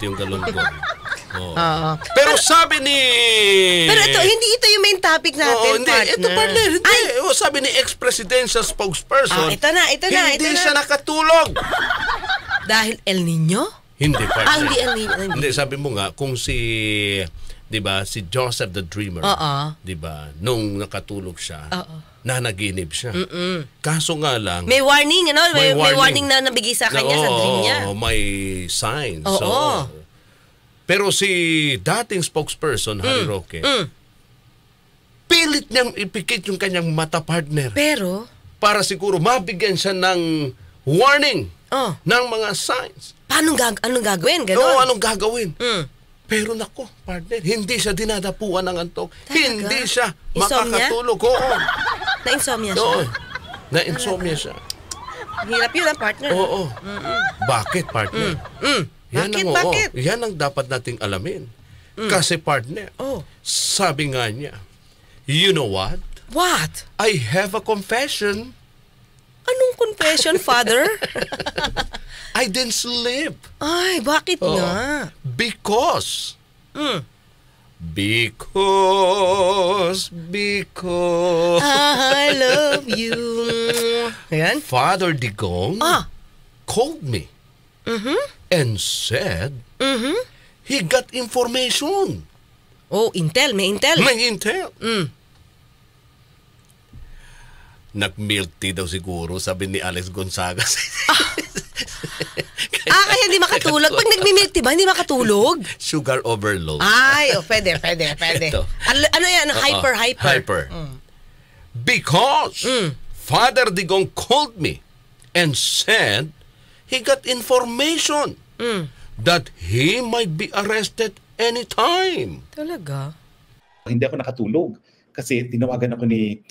yung galunggong. Pero sabi ni... Pero hindi ito yung main topic natin, hindi, partner. ito partner, hindi. Sabi ni ex-presidential spokesperson, ito na. hindi siya nakatulog. Dahil El Nino? Hindi, partner. Hindi El Nino. Hindi, sabi mo nga, kung si... Diba, si Joseph the Dreamer, diba, nung nakatulog siya, nanaginip siya. Kaso nga lang, may warning, may warning na nabigay sa kanya sa dream niya. May signs. Pero si dating spokesperson, Harry Roque, pilit niyang ipikit yung kanyang mata, partner. Pero? Para siguro mabigyan siya ng warning ng mga signs. Anong gagawin? Ganon? Oo, anong gagawin? Pero nako, partner, hindi siya dinadapuan ng antok. Talaga? Hindi siya Insomnia? makakatulog. Oo. Na-insomnia siya? Oo. Na-insomnia siya. Hirap yun ang partner. Oo. Bakit, partner? Bakit? Yan ang dapat nating alamin. Kasi, partner, sabi nga niya, you know what? What? I have a confession. Anong confession, father? I didn't sleep. Ay, bakit nga? Because I love you. Ayan. Father Digong called me and said he got information. Oh, intel. May intel. May intel. Nag-milk tea daw siguro, sabi ni Alex Gonzaga. Kaya hindi makatulog. Pag nag-milk tea ba, hindi makatulog? Sugar overload. Ay, pwede. Ano yan? Hyper. Because Father Digong called me and said he got information that he might be arrested anytime. Talaga? Hindi ako nakatulog kasi tinawagan ako ni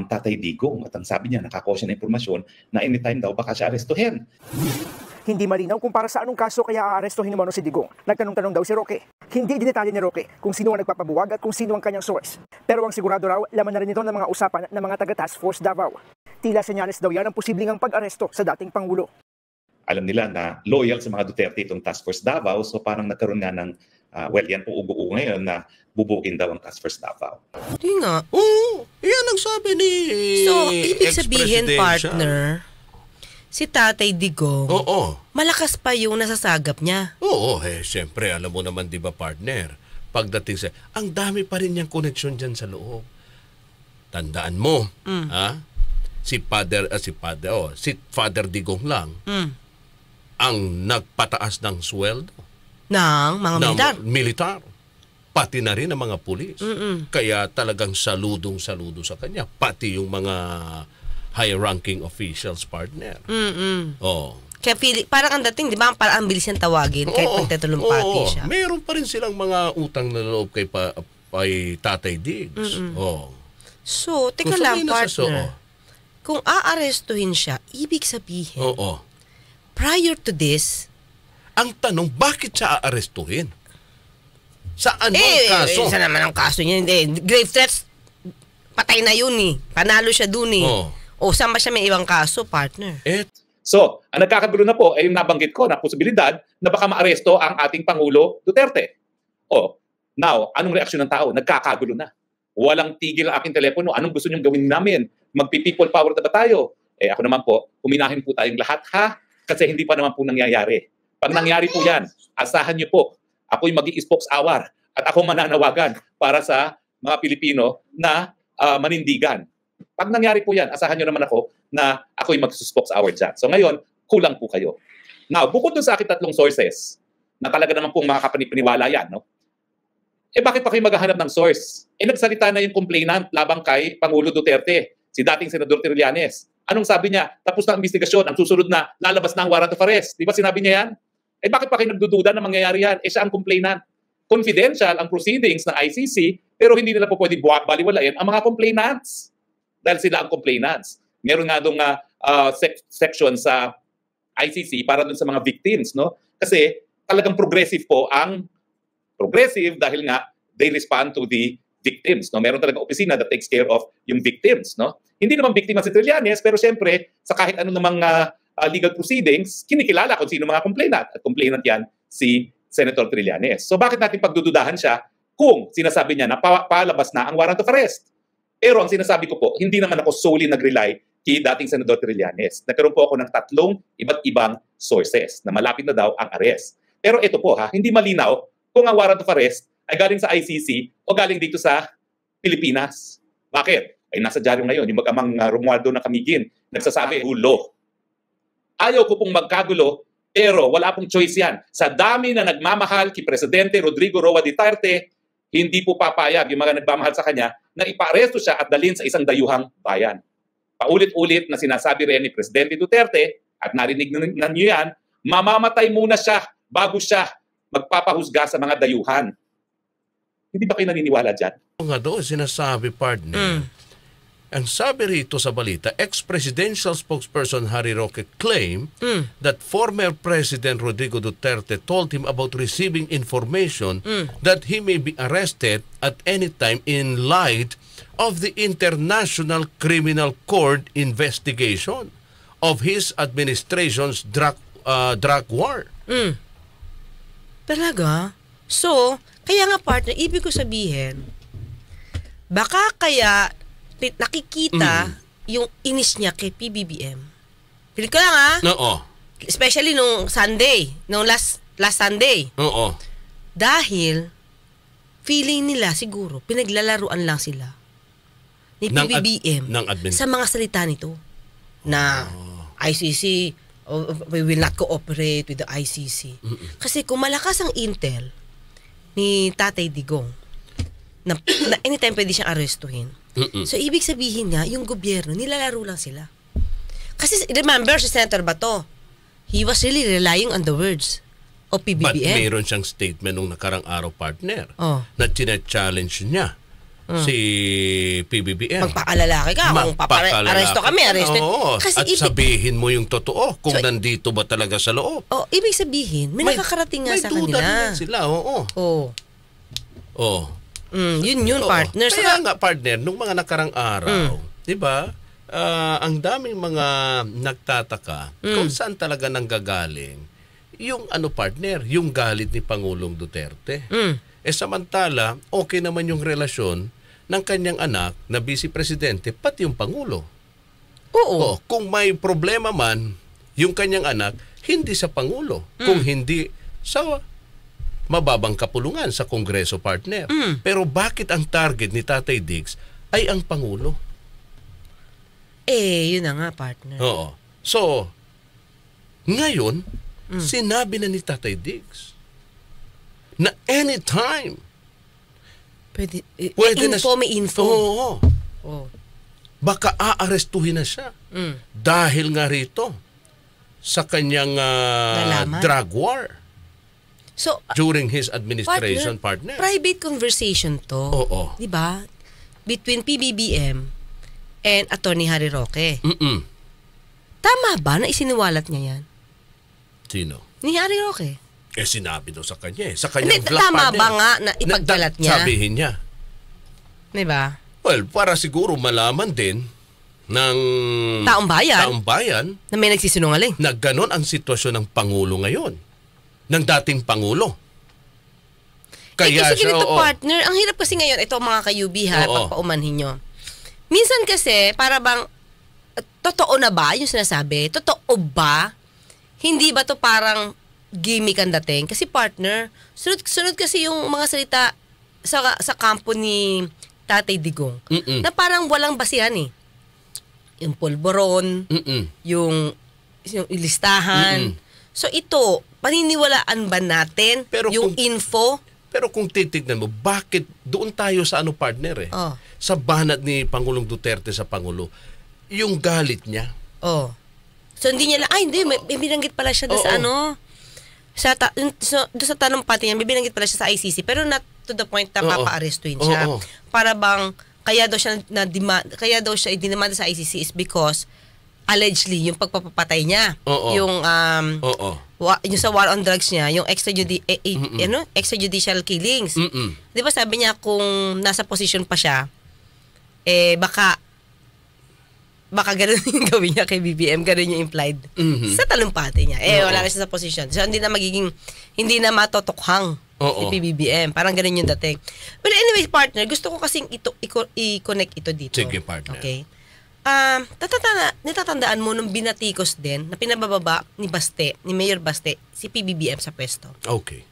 Tatay Digong at ang sabi niya nakakuha siya ng impormasyon na anytime daw baka siya arestuhin. Hindi malinaw kung para sa anong kaso kaya aarestuhin umano si Digong. Nagtanong-tanong daw si Roque. Hindi dinetalye ni Roque kung sino ang nagpapabuwag at kung sino ang kanyang source. Pero ang sigurado raw, laman na rin ito ng mga usapan ng mga taga-Task Force Davao. Tila senyales daw yan ang posibleng ang pag-aresto sa dating Pangulo. Alam nila na loyal sa mga Duterte itong Task Force Davao, so parang nagkaroon nga ng, yan po ugo-ugo ngayon na bubugin daw ang Task Force Davao. Hindi nga. Oo, yan ang sabi ni So, ibig sabihin, partner, si Tatay Digong, malakas pa yung nasasagap niya. Oo, siyempre, alam mo naman, di ba, partner, pagdating sa, ang dami pa rin niyang koneksyon dyan sa loob. Tandaan mo, si Father Digong lang, ang nagpataas ng sweldo ng mga militar. Pati na rin ang mga pulis. Kaya talagang saludong sa kanya. Pati yung mga high-ranking officials, partner. Kaya parang ang dating, di ba, parang ang bilis niyang tawagin kahit magtatulumpati siya. Meron pa rin silang mga utang na loob kay Tatay Diggs. So, teka lang, partner. Kung aarestuhin siya, ibig sabihin, prior to this, ang tanong, bakit siya aarestuhin? Sa anong kaso? Isa naman ang kaso niya. Grave threats, patay na yun eh. Panalo siya dun eh. O saan ba siya may ibang kaso, partner? So, ang nagkakagulo na po ay yung nabanggit ko na posibilidad na baka maaresto ang ating Pangulo Duterte. Now, anong reaksyon ng tao? Nagkakagulo na. Walang tigil ang aking telepono. Anong gusto niyong gawin namin? Magpi-people power na ba tayo? Ako naman po, huminahin po tayong lahat ha? Kasi hindi pa naman po nangyayari. Pag nangyari po yan, asahan niyo po, ako'y mag-i-spokes-hour at ako mananawagan para sa mga Pilipino na manindigan. Pag nangyari po yan, asahan nyo naman ako na ako'y mag-spokes-hour dyan. So ngayon, kulang po kayo. Now, bukod dun sa aking tatlong sources, na talaga naman pong makakapaniwala yan, no? Bakit pa kayo maghahanap ng source? Nagsalita na yung complainant labang kay Pangulo Duterte, si dating Senador Trillanes. Anong sabi niya? Tapos na ang investigasyon, ang susunod na lalabas na ang warrant of arrest. Di ba sinabi niya yan? Bakit pa kayo nagdududa na mangyayari yan? Siya ang complainant. Confidential ang proceedings ng ICC, pero hindi nila po pwede baliwalain ang mga complainants. Dahil sila ang complainants. Meron nga doon section sa ICC para doon sa mga victims, no? Kasi talagang progressive po ang progressive dahil nga they respond to the victims, no? Meron talagang opisina that takes care of yung victims, no? Hindi naman biktima si Trillanes, pero siyempre sa kahit ano namang legal proceedings, kinikilala kung sino mga complainant. At complainant yan si Senator Trillanes. So bakit natin pagdududahan siya kung sinasabi niya na palabas na ang warrant of arrest? Pero ang sinasabi ko po, hindi naman ako solely nag-rely kay dating Senador Trillanes. Nagkaroon po ako ng 3 iba't ibang sources na malapit na daw ang arrest. Pero ito po hindi malinaw kung ang warrant of arrest ay galing sa ICC o galing dito sa Pilipinas. Bakit? Ay nasa dyaryo ngayon, yung mag-amang Romualdo na Camiguin, nagsasabi, gulo. Ayaw ko pong magkagulo, pero wala pong choice yan. Sa dami na nagmamahal kay Presidente Rodrigo Roa Duterte, hindi po papayag yung mga nagmamahal sa kanya na ipa-aresto siya at dalhin sa isang dayuhang bayan. Paulit-ulit na sinasabi rin ni Presidente Duterte, at narinig na niyo yan, mamamatay muna siya bago siya magpapahusga sa mga dayuhan. Hindi ba kayo naniniwala dyan? Nga doon, sinasabi, partner. Ang sabi rito sa balita, ex-presidential spokesperson Harry Roque claimed that former President Rodrigo Duterte told him about receiving information that he may be arrested at any time in light of the International Criminal Court investigation of his administration's drug war. Talaga? So, kaya nga partner, ibig ko sabihin, baka kaya nakikita yung inis niya kay PBBM. Pilit ko lang Oo. Especially nung Sunday, nung last Sunday. Oo. Dahil feeling nila siguro pinaglalaruan lang sila ni PBBM sa mga salita nito na ICC we will not cooperate with the ICC. Kasi kung malakas ang intel ni Tatay Digong na anytime pwede siyang arestuhin. So, ibig sabihin nga, yung gobyerno, nilalaro lang sila. Kasi, remember, si Senator Bato, he was really relying on the words of PBBM. But mayroon siyang statement nung nakarang araw, partner, na challenge niya si PBBM. Magpakalalaki ka, kung aresto kami, aresto. At sabihin mo yung totoo, kung nandito ba talaga sa loob. Ibig sabihin, may nakakarating nga sa kanila. May duda sila, Yun, partner. Kaya nga, partner, nung mga nakarang araw, di ba, ang daming mga nagtataka kung saan talaga nanggagaling yung partner, yung galit ni Pangulong Duterte. Samantala, okay naman yung relasyon ng kanyang anak na vice presidente, pati yung Pangulo. Oo. Kung may problema man, yung kanyang anak, hindi sa Pangulo, kung hindi sa mababang kapulungan sa Kongreso, partner. Pero bakit ang target ni Tatay Diggs ay ang Pangulo? Yun na nga, partner. Oo. So, ngayon, sinabi na ni Tatay Diggs na anytime pwede may info. Oo. Baka aarestuhin na siya. Dahil nga rito sa kanyang drug war. So, during his administration, partner. Private conversation to. Oo. Diba? Between PBBM and Attorney Harry Roque. Tama ba na isiniwalat niya yan? Sino? Ni Harry Roque. Sinabi daw sa kanya. Sa kanyang vlog, tama ba nga na ipagkalat niya? Sabihin niya. Diba? Well, para siguro malaman din ng taong bayan na may nagsisinungaling. Na ganon ang sitwasyon ng Pangulo ngayon. Ng dating Pangulo. Kaya kasi ganito, partner, ang hirap kasi ngayon, ito mga kayubi pagpaumanhin nyo. Minsan kasi, para bang, totoo na ba yung sinasabi? Totoo ba? Hindi ba to parang gimmick ang dating? Kasi partner, sunod kasi yung mga salita sa kampo ni Tatay Digong, na parang walang basihan Yung polboron, yung listahan. So ito, paniniwalaan ba natin yung info? Pero kung titignan mo, bakit doon tayo sa partner sa banat ni Pangulong Duterte sa Pangulo, yung galit niya. So hindi niya lang, hindi, may binanggit pala siya sa tanong pati niya, may binanggit pala siya sa ICC, pero not to the point na papa-arestuin siya. Para bang, kaya daw siya idinamanda sa ICC is because allegedly, yung pagpapatay niya, yung sa war on drugs niya, yung extrajudicial killings. Di ba sabi niya kung nasa position pa siya, baka baka ganun yung gawin niya kay BBM, ganun yung implied. Sa talumpati niya. Wala na siya sa posisyon. So, hindi na matotokhang si PBBM. Parang ganun yung dating. But anyway, partner, gusto ko kasing i-connect ito dito. Sige, partner. Okay? Natatandaan mo nung binatikos din na pinabababa ni Mayor Baste, si PBBM sa pwesto. Okay.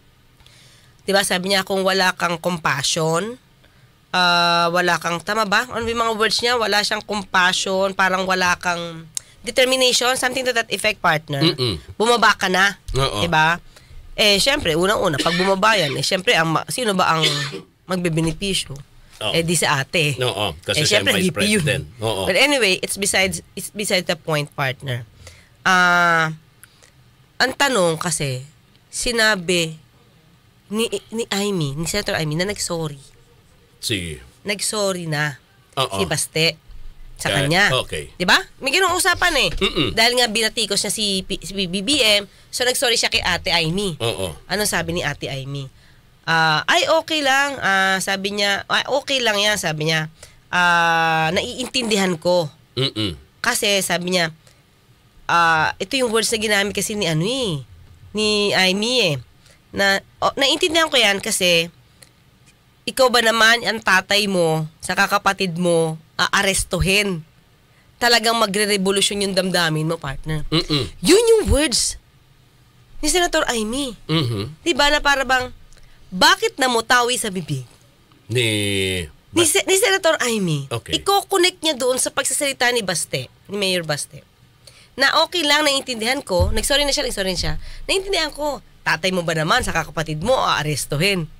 Diba, sabi niya, kung wala kang compassion, wala kang, tama ba? Ano yung mga words niya? Wala siyang compassion, parang wala kang determination, something to that effect, partner. Bumaba ka na. Diba? Syempre, unang-una, pag bumaba yan, syempre, sino ba ang magbebenepisyo? Di sa ate. Kasi syempre, Vice President. But anyway, it's besides the point, partner. Ang tanong kasi, sinabi ni Senator Amy na nag-sorry. Nag-sorry na si Baste sa kanya. Okay. 'Di ba? May ganung usapan Dahil nga binatikos niya si BBM, so nag-sorry siya kay Ate Amy. Ano sabi ni Ate Amy? Ay okay lang, sabi niya, okay lang 'yan, sabi niya. Naiintindihan ko. Kasi sabi niya, ito yung words na ginamit kasi ni Amy na naiintindihan ko 'yan kasi ikaw ba naman, ang tatay mo, sa kakapatid mo, aarestuhin. Talagang magre-revolusyon yung damdamin mo, partner. Yun yung words ni Senator Amy. Diba na para bang, bakit namutawi sa bibig? Ni Senator Amy. Okay. Iko-connect niya doon sa pagsasalita ni Baste, ni Mayor Baste. Na okay lang, naiintindihan ko, nagsorry na siya, naiintindihan ko, tatay mo ba naman, sa kakapatid mo, aarestuhin.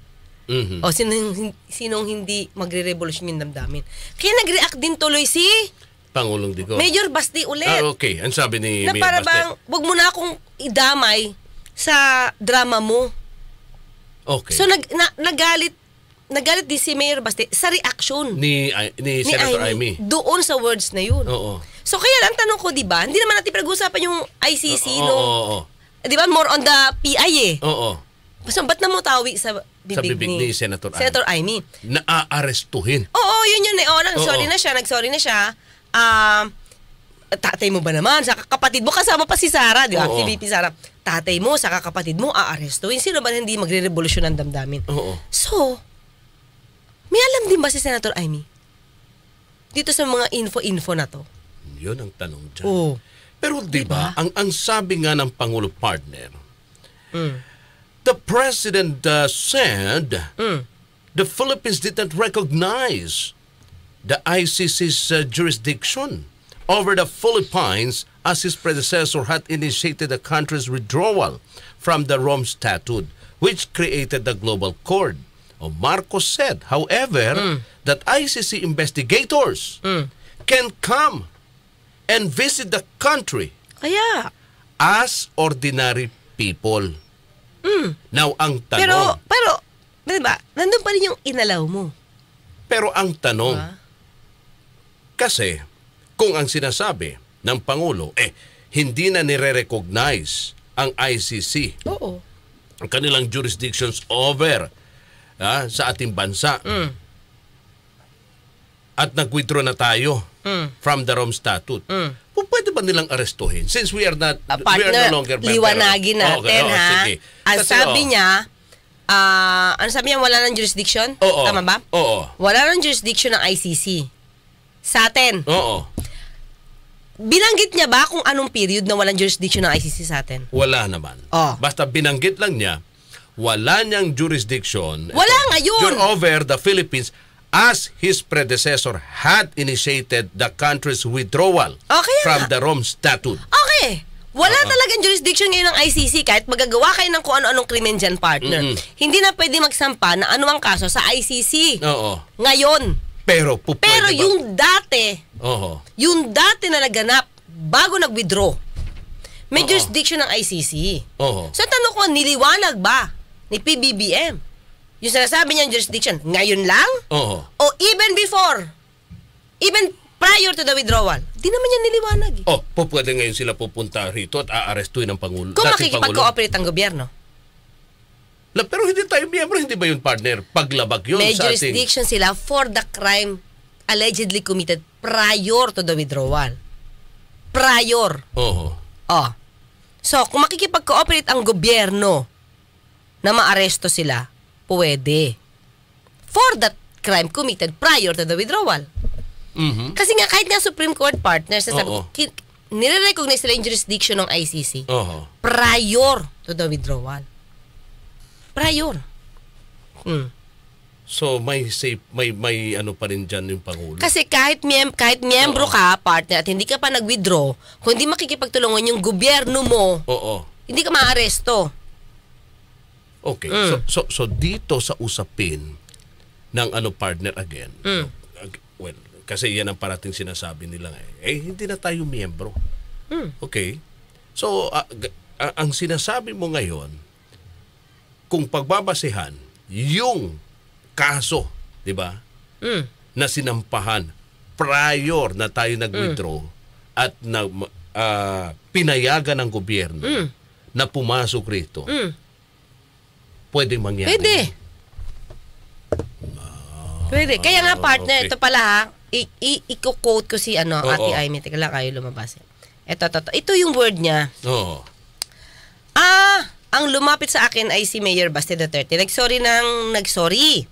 O sinong hindi magre-revolusyon yung damdamin. Kaya nag-react din tuloy si Pangulong Digong. Mayor Baste ulit. Okay, ang sabi ni na Mayor para Baste. bang, wag mo na akong idamay sa drama mo. Okay. So nagalit din si Mayor Baste sa reaction ni Senator Amy. Doon sa words na yun. So kaya lang tanong ko, di ba? Hindi naman natin pinag-usapan yung ICC di ba? More on the PI So ba't namutawi sa bibig ni Senator Amy? Naaarestuhin. Yun. Nag-sorry na siya. Tatay mo ba naman? Sa kapatid mo, kasama pa si Sara, di ba? Si VP Sara. Tatay mo, sa kapatid mo, aarestuhin. Sino ba hindi magre-revolusyon ng damdamin? So, may alam din ba si Senator Amy? Dito sa mga info na to. Yun ang tanong dyan. Pero di ba, ang sabi nga ng Pangulo partner, the President said the Philippines didn't recognize the ICC's jurisdiction over the Philippines as his predecessor had initiated the country's withdrawal from the Rome Statute, which created the Global Court. Marcos said, however, that ICC investigators can come and visit the country as ordinary people. Now, ang tanong... Pero, diba, nandun pa rin yung inalaw mo. Pero ang tanong, kasi, kung ang sinasabi ng Pangulo, hindi na nire-recognize ang ICC. Ang kanilang jurisdictions over sa ating bansa. At nag-withdraw na tayo from the Rome Statute. Pwede ba nilang arestuhin? Since we are no longer member. Liwanagin natin, sige. Ang sabi niya, ano sabi niya, wala ng jurisdiction? Tama ba? Wala ng jurisdiction ng ICC. Sa atin. Binanggit niya ba kung anong period na walang jurisdiction ng ICC sa atin? Wala naman. Basta binanggit lang niya, wala niyang jurisdiction. Wala ngayon. Over the Philippines as his predecessor had initiated the country's withdrawal from the Rome Statute. Wala talagang jurisdiction ngayon ng ICC kahit magagawa kayo ng kung ano-anong krimen dyan, partner. Hindi na pwede magsampa na anumang kaso sa ICC. Ngayon. Pero yung dati na naganap bago nag-withdraw, may jurisdiction ng ICC. So tanong ko, niliwanag ba ni PBBM yung sinasabi niyang jurisdiction ngayon lang? O even before? Even prior to the withdrawal? Di naman yan niliwanag. Pwede ngayon sila pupunta rito at aarestuin ng Pangulo. Kung makikipag-cooperate ang gobyerno. Pero hindi tayo miyembro, hindi ba yun, partner? Paglabag yun may sa jurisdiction sila for the crime allegedly committed prior to the withdrawal. prior. Oo. Oh. So, kung makikipag-cooperate ang gobyerno na maaresto sila, pwede. For that crime committed prior to the withdrawal. Mhm. Kasi nga, kahit nga Supreme Court partners, Oo. nire-recognize nila yung jurisdiction ng ICC Oo. prior to the withdrawal. Prior. So may safe may ano pa rin diyan yung pangulo. Kasi kahit miyembro ka, partner, at hindi ka pa nag-withdraw, kung hindi makikipagtulungan yung gobyerno mo, Oo. hindi ka maaresto. Okay. So dito sa usapin ng partner again. Well, kasi yan ang parating sinasabi nila hindi na tayo miyembro. Okay. So ang sinasabi mo ngayon, kung pagbabasehan yung kaso, 'di ba? Na sinampahan prior na tayo nag-withdraw at na pinayagan ng gobyerno na pumasok rito. Pwedeng mangyari. Pwede. Pwede. Kaya nga, partner, okay. ito pala ha, i-quote ko si Ate Aimee. Teka lang kayo lumabas. Ito yung word niya. Oo. Ang lumapit sa akin ay si Mayor Baste Duterte. Nagsorry.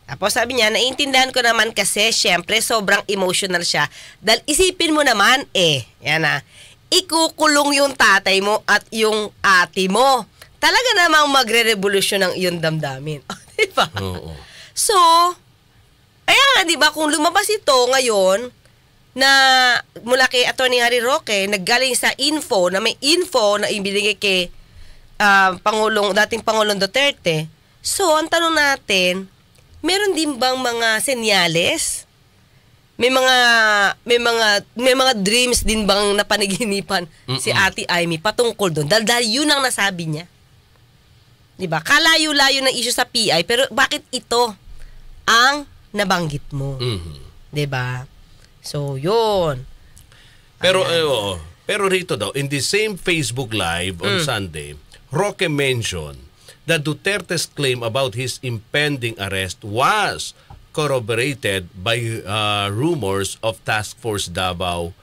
Tapos sabi niya, naiintindihan ko naman kasi syempre sobrang emotional siya. Dahil isipin mo naman, yan ikukulong yung tatay mo at yung ate mo. Talaga namang magre-revolusyon ng iyong damdamin. Diba? Oo. So, ayan, di ba, kung lumabas ito ngayon, na mula kay Atty. Harry Roque, naggaling sa info, na may info na ibinigay kay dating Pangulong Duterte. So, ang tanong natin, meron din bang mga senyales? May mga dreams din bang napanaginipan si Ate Aimee patungkol doon? Dahil yun ang nasabi niya. Diba? Kalayo-layo ng issue sa PI, pero bakit ito ang nabanggit mo? Diba? So, yun. Pero pero rito daw, in the same Facebook Live on Sunday, Roque mentioned that Duterte's claim about his impending arrest was corroborated by rumors of Task Force Davao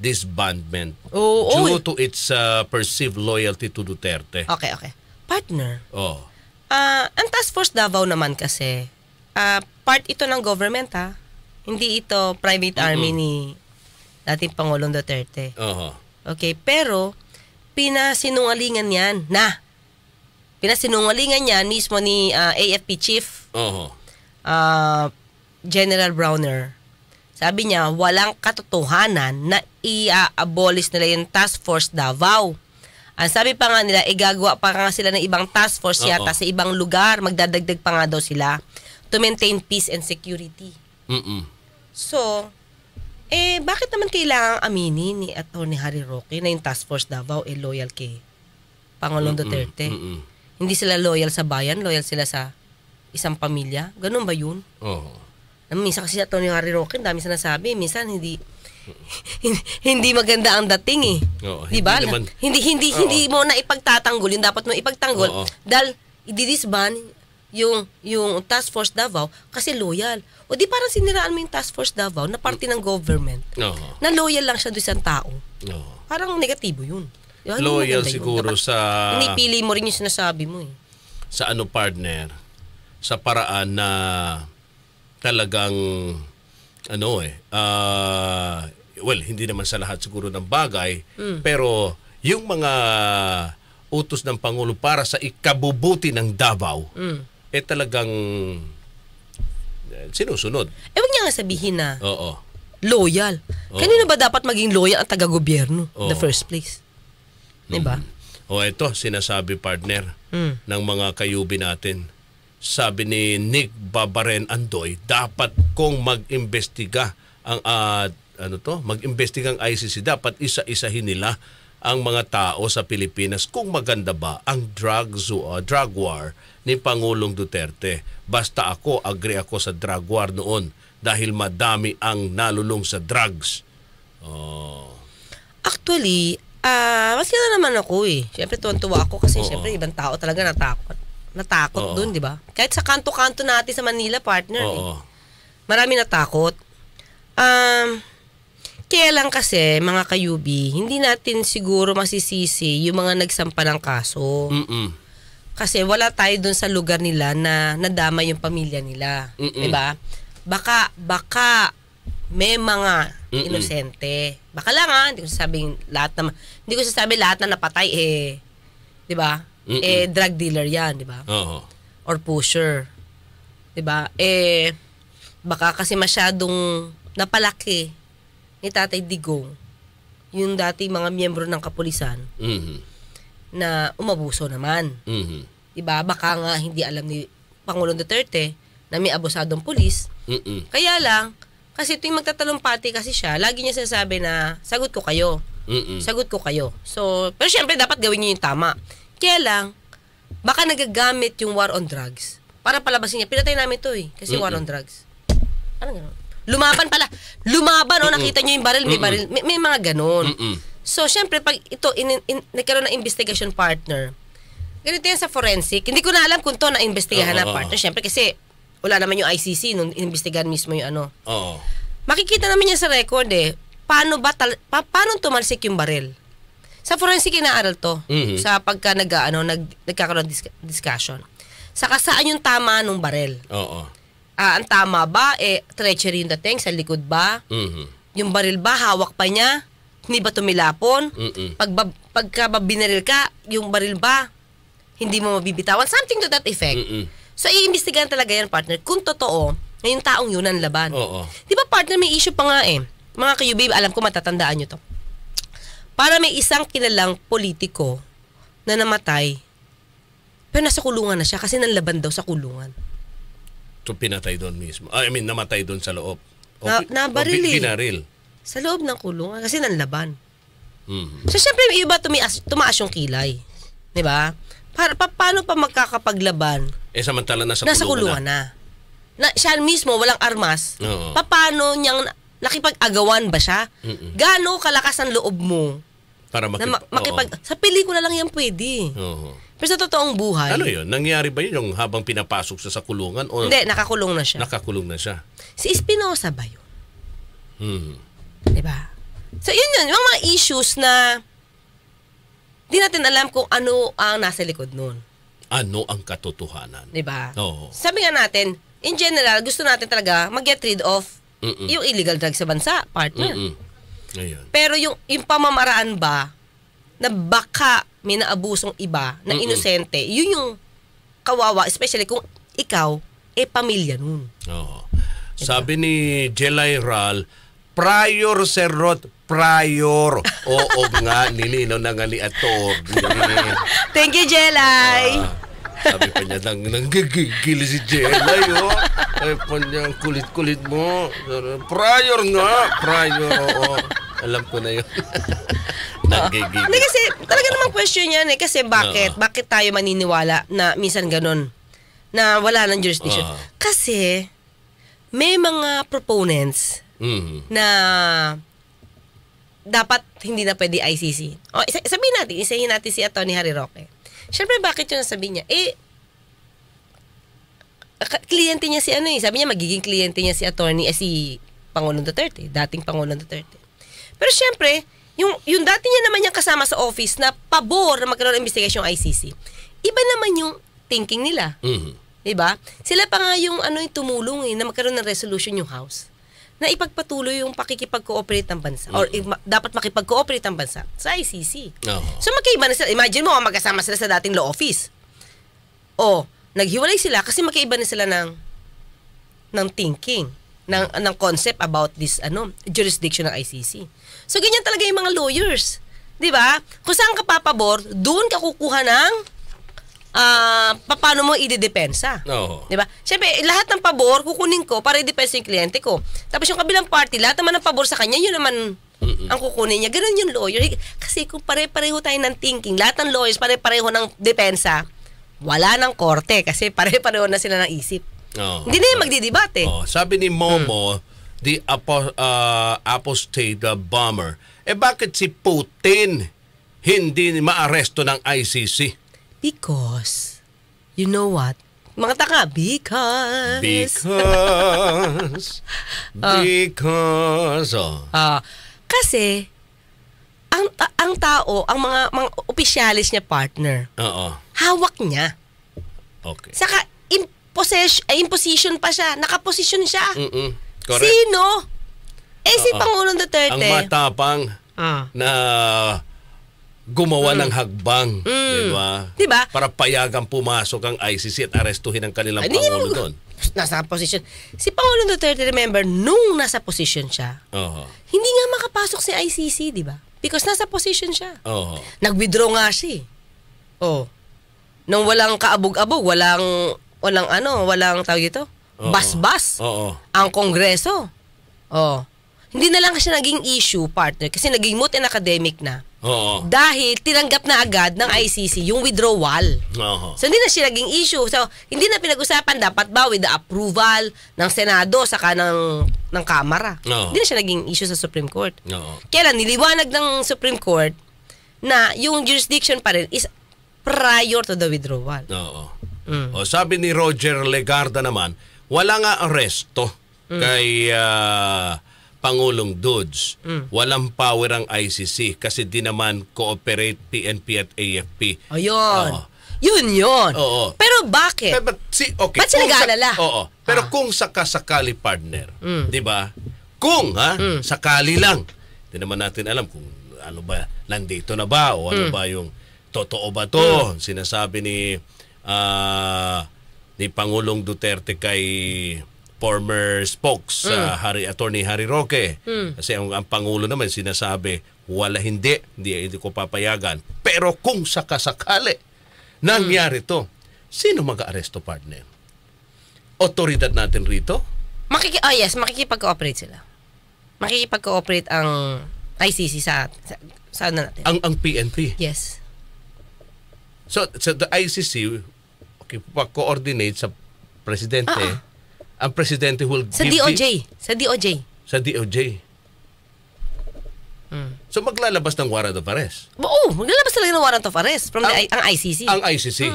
disbandment due to its perceived loyalty to Duterte. Okay. Partner. Oh. Ang Task Force Davao naman kasi, part ito ng government Hindi ito private army ni dating Pangulong Duterte. Okay, pero pinasinungalingan yan mismo ni AFP Chief General Browner. Sabi niya, walang katotohanan na i-abolish nila yung Task Force Davao. Ang sabi pa nga nila, gagawa pa nga sila ng ibang task force yata sa ibang lugar. Magdadagdag pa nga daw sila to maintain peace and security. So, bakit naman kailangang aminin ni Atty. Harry Roque na yung Task Force Davao loyal kay Pangulong Duterte? Hindi sila loyal sa bayan, loyal sila sa isang pamilya? Ganun ba yun? Minsan kasi Atty. Harry Roque, dami sinasabi. Minsan hindi maganda ang dating di ba? Hindi mo na ipagtatanggol yung dapat mo ipagtanggol dahil i-disband yung Task Force Davao kasi loyal. O di parang siniraan mo yung Task Force Davao na parte ng government na loyal lang siya doon isang tao. Parang negatibo yun. Diba? Loyal siguro sa inipili mo rin yung sinasabi mo sa partner sa paraan na talagang well, hindi naman sa lahat siguro ng bagay, pero yung mga utos ng Pangulo para sa ikabubuti ng Davao, talagang sinusunod. Huwag niya nga sabihin na loyal. Oo. Kanino ba dapat maging loyal ang taga-gobyerno in the first place? Diba? Ito, sinasabi partner ng mga kayubi natin. Sabi ni Nick Babaren Andoy, dapat kung mag-imbestiga ang mag-imbestiga ang ICC, dapat isa-isahin nila ang mga tao sa Pilipinas kung maganda ba ang drug war ni Pangulong Duterte. Basta agree ako sa drug war noon dahil madami ang nalulong sa drugs. Actually, masaya naman ako Siyempre tuwan-tuwa ako kasi siyempre ibang tao talaga natakot doon, di ba? Kahit sa kanto-kanto natin sa Manila, partner. Marami natakot. Kaya lang kasi, mga kayubi, hindi natin siguro masisisi yung mga nagsampa ng kaso. Kasi wala tayo dun sa lugar nila na nadama yung pamilya nila. Diba? Baka may mga inosente. Baka lang hindi ko sasabing lahat na napatay di ba? Drug dealer 'yan, di ba? Or pusher. Di ba? Baka kasi masyadong napalaki ni Tatay Digong yung dati mga miyembro ng kapulisan na umabuso naman. Di ba? Baka nga hindi alam ni Pangulong Duterte na may abusadong pulis. Kaya lang kasi tuwing magtatalumpati kasi siya, lagi niya sinasabi na, sagot ko kayo. Sagot ko kayo. So, pero syempre, dapat gawin niyo yung tama. Kaya lang, baka nagagamit yung war on drugs para palabasin niya. Pinatay namin to kasi war on drugs. Ano gano'n? Lumaban pala. Lumaban, nakita niyo yung baril, may baril. May mga gano'n. So, syempre, pag ito, nagkaroon ng investigation partner, ganito yan sa forensic, hindi ko na alam kung to na-investigahan na partner. Syempre, kasi, wala naman yung ICC nung inimbestigahan mismo yung ano. Makikita naman niya sa record paano tumalsik yung baril. Sa forensic inaaral to. Sa pagka nagkakaroon discussion. Saka saan yung tama nung baril. Ang tama ba, treachery yung dating, sa likod ba? Yung baril ba, hawak pa niya? Hindi ba tumilapon? Pagka binaril ka, yung baril ba, hindi mo mabibitawan? Something to that effect. So, iimbestigahan talaga yan, partner, kung totoo na yung taong yun ang laban. Di ba, partner, may issue pa nga Mga kayubi, alam ko matatandaan nyo to. Para may isang kilalang politiko na namatay, pero nasa kulungan na siya kasi nanlaban daw sa kulungan. So, pinatay doon mismo. Namatay doon sa loob. Nabaril Binaril. Sa loob ng kulungan kasi nanlaban. So, syempre, may iba tumaas yung kilay. Di ba? Paano pa magkakapaglaban? Samantala nasa kulungan na. Siya mismo, walang armas. Paano niyang nakipag-agawan ba siya? Gaano kalakas ang loob mo? Para sa pelikula lang yan pwede. Pero sa totoong buhay. Ano yun? Nangyari ba yun yung habang pinapasok sa kulungan? O hindi, nakakulong na siya. Nakakulong na siya. Si Espinosa ba yun? Diba? So yun. Yung mga issues na di natin alam kung ano ang nasa likod nun. Ano ang katotohanan? Diba? Sabi nga natin, in general, gusto natin talaga mag-get rid of yung illegal drugs sa bansa, partner. Ayun. Pero yung pamamaraan ba na baka may naabusong iba na inosente, yun yung kawawa, especially kung ikaw, pamilya nun. Diba? Sabi ni Jelay Ral, prior serot, prior. Oo nga, nilinaw na nga ni Ator. Thank you, Jelay. Sabi pa niya, nanggigil si Jelay, Ay pa niya, kulit-kulit mo. Prior nga, prior, oo. Alam ko na yun. Nanggigil. Hindi kasi, talaga namang question yan kasi bakit? Bakit tayo maniniwala na minsan ganun? Na wala ng jurisdiction? Kasi, may mga proponents na dapat hindi na pwede ICC. Sabihin natin si Atty. Harry Roque. Siyempre, bakit yun sabi niya? Kliyente niya sabi niya magiging kliyente niya si Pangulong Duterte, dating Pangulong Duterte. Pero siyempre, yung dati niya naman yung kasama sa office na pabor na magkaroon ng investigation ICC, iba naman yung thinking nila. Diba? Sila pa nga yung tumulong na magkaroon ng resolution yung House na ipagpatuloy yung pakikipag-cooperate ng bansa or dapat makipag-cooperate ang bansa sa ICC. So magkaiba na sila. Imagine mo, magkasama sila sa dating law office. Naghiwalay sila kasi magkaiba na sila ng thinking, ng concept about this jurisdiction ng ICC. So ganyan talaga yung mga lawyers. 'Di ba? Kung saan ka papabor, doon ka kukuha ng paano mo idedepensa. Diba? Siyempre, lahat ng pabor, kukunin ko para idepensa yung kliyente ko. Tapos yung kabilang party, lahat naman ng pabor sa kanya, yun naman ang kukunin niya. Ganun yung lawyer. Kasi kung pare-pareho tayo ng thinking, lahat ng lawyers pare-pareho ng depensa, wala ng korte kasi pare-pareho na sila ng isip. Hindi na yung magdidebate. Sabi ni Momo, the apostate bomber, bakit si Putin hindi maaresto ng ICC? Because, you know what? Mga taka, because. Kasi, ang tao, ang mga opisyalis niya, partner, Oo. hawak niya. Okay. Saka, imposition pa siya. Nakaposisyon siya. Correct. Sino? Si Pangulong Duterte. Ang matapang na gumawa ng hagbang, di ba? Diba? Para payagang pumasok ang ICC at arestuhin ang kanilang Pangulo doon. Nasa posisyon. Si Pangulong Duterte, remember, nung nasa posisyon siya, Oo. hindi nga makapasok si ICC, di ba? Because nasa posisyon siya. Oo. Nag-withdraw nga siya. Nung walang kaabog-abog, walang tawag ito, bas-bas Oo. ang Kongreso. Hindi na lang siya naging issue, partner, kasi naging moot and academic na. Oo. Dahil tinanggap na agad ng ICC yung withdrawal. Oo. So, hindi na siya naging issue. So, hindi na pinag-usapan dapat ba with the approval ng Senado saka ng Kamara. Oo. Hindi na siya naging issue sa Supreme Court. Oo. Kaya lang, niliwanag ng Supreme Court na yung jurisdiction pa rin is prior to the withdrawal. Oo. O, sabi ni Roger Legarda naman, wala nga aresto kay Pangulong Dudes. Walang power ang ICC kasi di naman cooperate PNP at AFP. Ayun. Yun. Oo. Pero bakit? But okay. Ba't sila nag-aalala? Oo. Pero kung sakasakali, partner, di ba? Kung sakali lang, di naman natin alam kung ano ba, nandito na ba o ano ba yung totoo ba to? Sinasabi ni Pangulong Duterte kay former spokes Attorney Harry Roque. Kasi ang Pangulo naman sinasabi, hindi ko papayagan. Pero kung sakasakali nangyari to, sino mag-aaresto, partner? Otoridad natin rito? Makikipag-cooperate sila. Makikipag-cooperate ang ICC sa ano natin? Ang PNP? Yes. So the ICC, coordinate sa presidente. Ang presidente will Sa give DOJ. Sa DOJ. So maglalabas ng warrant of arrest. Oo, maglalabas talaga ng warrant of arrest from ang ICC. Ang ICC.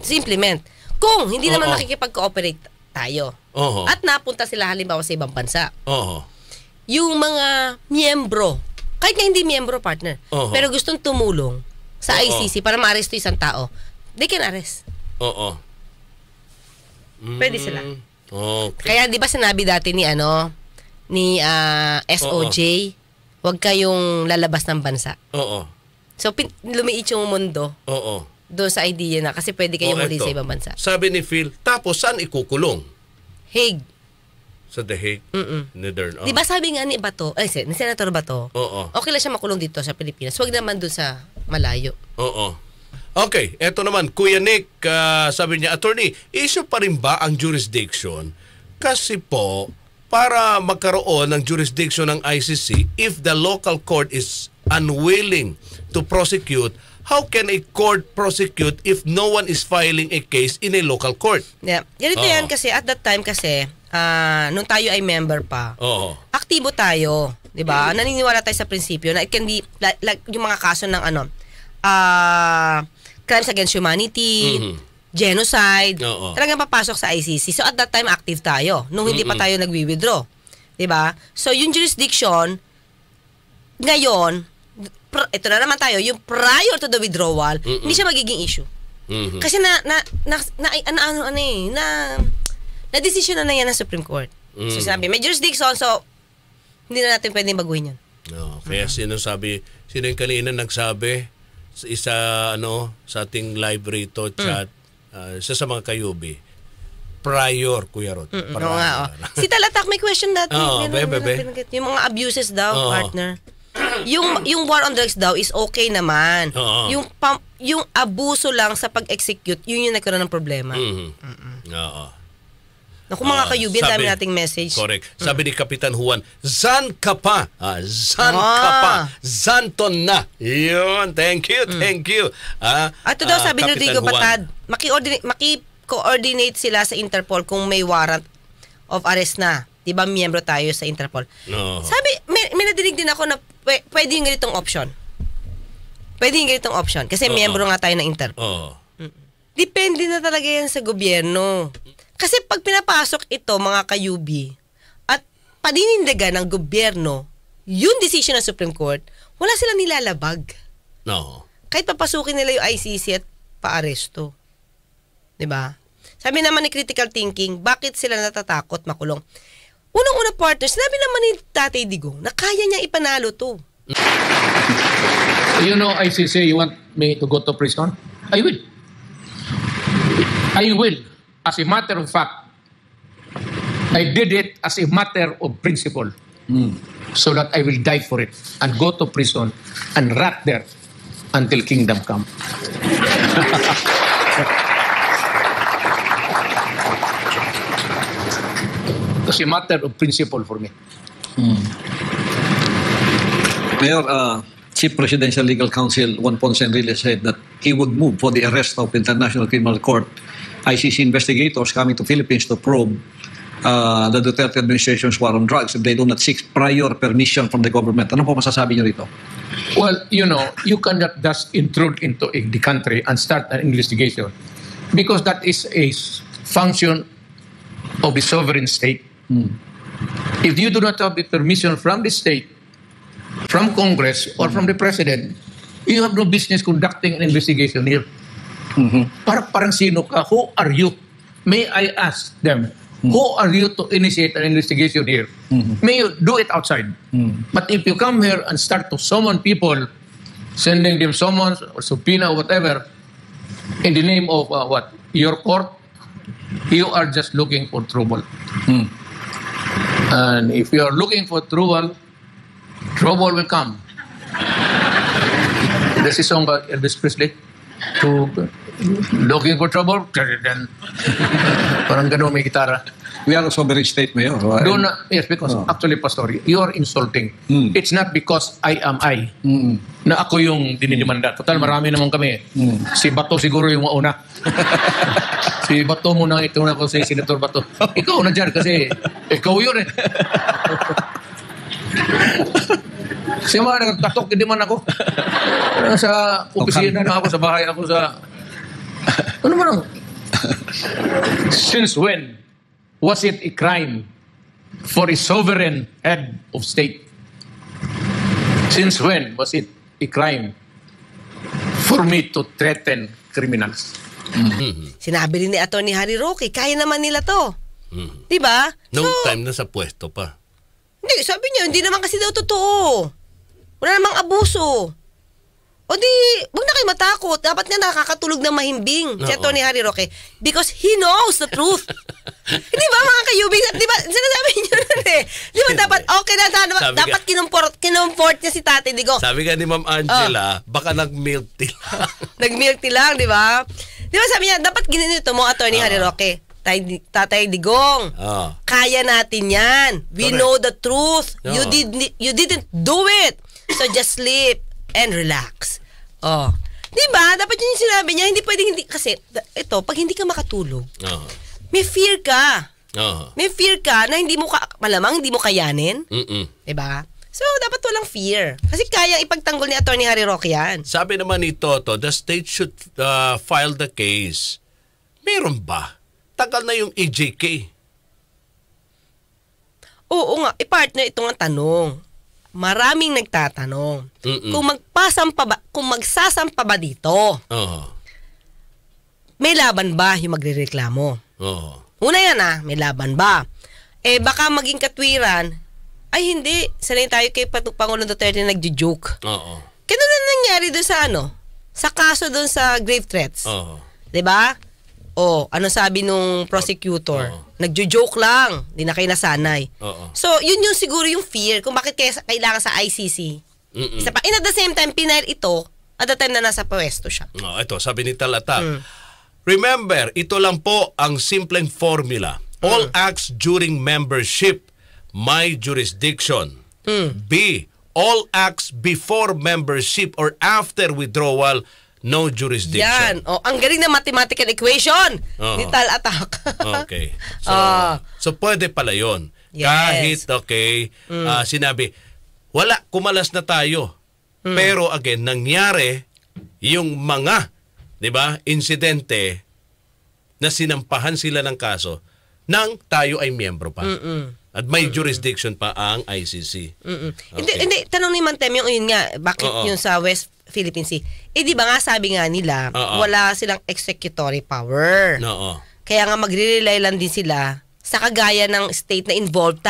Simplement. Kung hindi naman makikipag-cooperate tayo at napunta sila halimbawa sa ibang bansa, yung mga miyembro, kahit na hindi miyembro, partner, pero gustong tumulong sa ICC para ma-arresto isang tao, they can arrest. Pwede sila. Okay. Kaya di ba sinabi dati ni SOJ, huwag kayong lalabas ng bansa. So lumiit yung mundo. Doon sa idea na kasi pwede kayong muli sa ibang bansa. Sabi ni Phil, tapos saan ikukulong? Hague. Sa The Hague? Di ba sabi nga ni Senator Bato, okay lang siya makulong dito sa Pilipinas. Huwag naman doon sa malayo. Okay, eto naman, Kuya Nick, sabi niya, Attorney, issue pa rin ba ang jurisdiction? Kasi po, para magkaroon ng jurisdiction ng ICC, if the local court is unwilling to prosecute, how can a court prosecute if no one is filing a case in a local court? Yeah. Ganito yan kasi, at that time kasi, nung tayo ay member pa, aktibo tayo, di ba? Naniniwala tayo sa prinsipyo na it can be, like yung mga kaso ng crimes against humanity, genocide, talagang papasok sa ICC. So at that time, active tayo, nung hindi pa tayo nagwi-withdraw. Diba? So yung jurisdiction, ngayon, ito na naman tayo, yung prior to the withdrawal, hindi siya magiging issue. Kasi na-decision na yan ng Supreme Court. So sinabi, may jurisdiction, so hindi na natin pwedeng baguhin yan. Kaya sino yung kanina nagsabi, sa ating live rito chat, isa sa mga kayubi, prior, Kuya Rod. Si Talatak may question dati. Yung mga abuses daw, partner. Yung war on drugs daw is okay naman. Yung abuso lang sa pag-execute, yun yung nagkaroon ng problema. Naku, mga kayubi, dami nating message. Correct. Sabi ni Kapitan Juan, Zan ka pa. Zan ka pa. Zanton na. Yun. Thank you. At ito daw sabi ni Rodrigo Batad, maki-coordinate sila sa Interpol kung may warrant of arrest na. Diba, miyembro tayo sa Interpol. Sabi, may nadinig din ako na pwede yung ganitong option. Kasi miyembro nga tayo ng Interpol. Depende na talaga yan sa gobyerno. Kasi pag pinapasok ito, mga kayubi, at paninindigan ng gobyerno yung decision ng Supreme Court, wala silang nilalabag. No. Kahit papasukin nila yung ICC at paaresto. 'Di ba? Sabi naman ni Critical Thinking, bakit sila natatakot makulong? Unang-una, partner, sinabi naman ni Tatay Digong na kaya niya ipanalo to. You know, ICC, you want me to go to prison? I will. I will. As a matter of fact, I did it as a matter of principle. So that I will die for it and go to prison and rot there until kingdom come. It's a matter of principle for me. Mayor, Chief Presidential Legal Counsel Juan Ponce Enrile said that he would move for the arrest of International Criminal Court ICC investigators coming to Philippines to probe the Duterte administration's war on drugs if they do not seek prior permission from the government. Ano po masasabi niyo rito? Well, you know, you cannot just intrude into the country and start an investigation because that is a function of the sovereign state. If you do not have the permission from the state, from Congress, or from the President, you have no business conducting an investigation here. Parang sino ka? Who are you? May I ask them, who are you to initiate an investigation here? May you do it outside. But if you come here and start to summon people, sending them summons or subpoena or whatever, in the name of your court, you are just looking for trouble. And if you are looking for trouble, trouble will come. There's a song by Elvis Presley, looking for trouble, then parang gano'n may gitara. We are a sovereign state, Mayor. Yes, because actually, Pastor, you are insulting. It's not because I am I na ako yung dinidemanda. Total, marami naman kami. Si Bato siguro yung mauna. Si Bato muna ito na ko si Senator Bato. Ikaw na dyan kasi ikaw yun eh. Siya mga nagtatok, hindi man ako. Sa opisina na ako, sa bahay ako, sa... Ano man ang... Since when was it a crime for a sovereign head of state? Since when was it a crime for me to threaten criminals? Sinabi rin ni Atty. Harry Roque, kaya naman nila to. Diba? No time na sa pwesto pa. Hindi, sabi niya, hindi naman kasi daw totoo. Wala namang abuso. O di, huwag na kayo matakot. Dapat nga nakakatulog ng mahimbing si Atty. Harry Roque because he knows the truth. Di ba mga kayubing? Di ba, sinasabi niyo nun eh. Di ba dapat, okay na, dapat kinumport niya si Tatay Digong. Sabi nga ni Ma'am Angela, baka nag-milk tea lang. Nag-milk tea lang, di ba? Di ba sabi niya, dapat ginito mo, Atty. Harry Roque. Tatay Digong, kaya natin yan. We know the truth. You didn't do it. So just sleep and relax. Diba? Dapat yun yung sinabi niya. Hindi pwedeng hindi. Kasi, ito, pag hindi ka makatulog, may fear ka. May fear ka na hindi mo malamang hindi mo kayanin. Diba? So, dapat walang fear. Kasi kaya ipagtanggol ni Atty. Harry Roque yan. Sabi naman ni Toto, the state should file the case. Meron ba? Tagal na yung EJK. Oo nga. Partner, ito nga tanong. Maraming nagtatanong. Kung magsasampa ba dito, may laban ba yung magrereklamo? Una yan may laban ba? Baka maging katwiran, ay hindi, sanay tayo kay Pangulong Duterte na nagjo-joke. Kaya na nangyari doon sa sa kaso doon sa grave threats. Diba? Ano sabi nung prosecutor? Nagjo-joke lang, di na kayo nasanay. So, yun yung siguro yung fear kung bakit kailangan sa ICC. Isa pa, and at the same time, pinail ito at the time na nasa pwesto siya. Ito, sabi ni Talata. Remember, ito lang po ang simpleng formula. All acts during membership, my jurisdiction. B, all acts before membership or after withdrawal, no jurisdiction. Yan. Ang galing na mathematical equation ni Tal Attack. Okay. So pwede pala yun. Yes. Kahit, sinabi, wala, kumalas na tayo. Pero again, nangyari yung mga, di ba, insidente na sinampahan sila ng kaso nang tayo ay miyembro pa. At may jurisdiction pa ang ICC. Okay. Hindi, tanong ni Mantem yun nga, bakit yung sa West Philippine Sea? Di ba nga sabi nga nila, wala silang executory power. Kaya nga magre-rely lang din sila sa kagaya ng state na involved.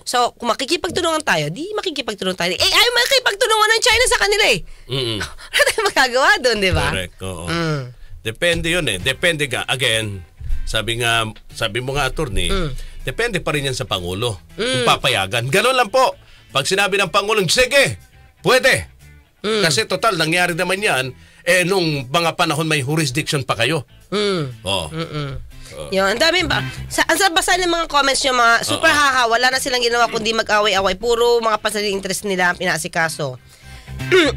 So, kung makikipagtulungan tayo, di makikipagtulungan tayo. Ay makikipagtulungan ng China sa kanila Ano tayo magagawa doon, di ba? Correct, Depende yun Depende ka. Again, sabi mo nga, attorney, depende pa rin yan sa Pangulo. Kung papayagan. Ganon lang po. Pag sinabi ng Pangulo, sige, pwede. Kasi total, nangyari naman yan, nung mga panahon may jurisdiction pa kayo. Yun, ang dami ba? Ang basa ng mga comments nyo, mga super wala na silang ginawa kundi mag-away-away. Puro mga pasariling interest nila ang pinasikaso.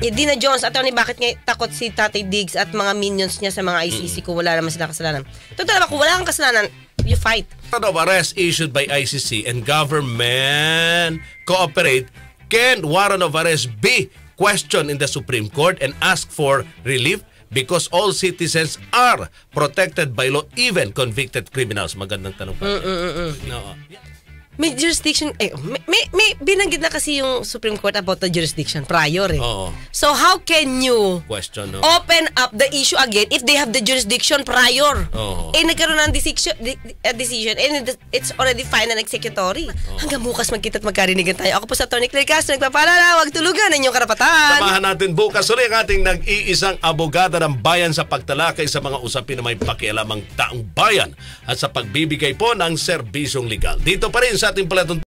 Dina Jones, attorney, bakit nga takot si Tatay Diggs at mga minions niya sa mga ICC kung wala naman sila kasalanan? Total ba, kung wala kang kasalanan, you fight. Warrant of arrest issued by ICC and government cooperate, can warrant of arrest be questioned in the Supreme Court and ask for relief because all citizens are protected by law, even convicted criminals? Magandang tanong pa. May jurisdiction, may binanggit na kasi yung Supreme Court about the jurisdiction prior So how can you question open up the issue again if they have the jurisdiction prior? Nagkaroon ng decision and it's already final executory. Hanggang bukas magkita at magkarinigan tayo. Ako po sa Attorney Claire Castro, nagpapaalala, huwag tulugan ang inyong karapatan. Samahan natin bukas ulit ang ating nag-iisang abogada ng bayan sa pagtalakay sa mga usapin na may pakialamang taong bayan at sa pagbibigay po ng serbisyong legal. Dito pa rin sa ating palatong